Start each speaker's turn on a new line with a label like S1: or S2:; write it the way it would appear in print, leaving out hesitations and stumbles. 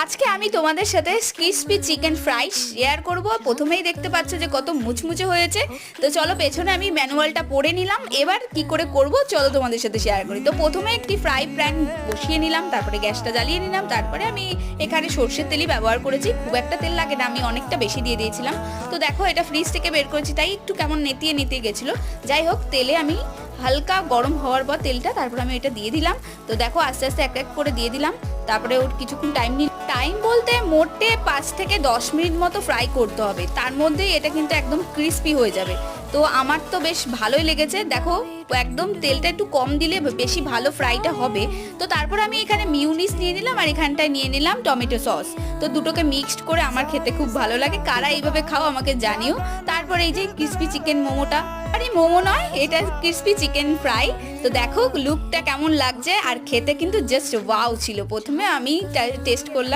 S1: আজকে আমি তোমাদের সাথে ক্রিসপি চিকেন ফ্রাই শেয়ার করব। প্রথমেই দেখতে পাচ্ছ যে কত মুচমুচে হয়েছে। তো চলো পেছনে আমি ম্যানুয়ালটা পড়ে নিলাম, এবার কি করে করব চলো তোমাদের সাথে শেয়ার করি। তো প্রথমে একটি ফ্রাই প্যান বসিয়ে নিলাম, তারপরে গ্যাসটা জ্বালিয়ে নিলাম, তারপরে আমি এখানে সর্ষের তেলই ব্যবহার করেছি, খুব একটা তেল লাগে না, আমি অনেকটা বেশি দিয়ে দিয়েছিলাম। তো দেখো এটা ফ্রিজ থেকে বের করেছি তাই একটু কেমন নেতিয়ে নেতিয়ে গেছিলো। যাই হোক, তেলে আমি হালকা গরম হওয়ার পর তেলটা তারপর আমি এটা দিয়ে দিলাম। তো দেখো আস্তে আস্তে এক এক করে দিয়ে দিলাম, তারপরে ওর কিছুক্ষণ টাইম বলতে মোটে 5 থেকে 10 মিনিট মতো ফ্রাই করতে হবে, তার মধ্যেই এটা কিন্তু একদম ক্রিস্পি হয়ে যাবে। তো আমার তো বেশ ভালোই লেগেছে। দেখো একদম তেলটা একটু কম দিলে বেশি ভালো ফ্রাইটা হবে। তো তারপর আমি এখানে মিউনিস নিয়ে নিলাম আর এখানটায় নিয়ে নিলাম টমেটো সস। তো দুটোকে মিক্সড করে আমার খেতে খুব ভালো লাগে, কারা এইভাবে খাও আমাকে জানিও। তারপর এই যে ক্রিস্পি চিকেন মোমোটা, আরে মোমো নয়, এটা ক্রিস্পি চিকেন ফ্রাই। তো দেখো লুকটা কেমন লাগছে, আর খেতে কিন্তু জাস্ট ওয়াও ছিল। প্রথমে আমি টেস্ট করলাম।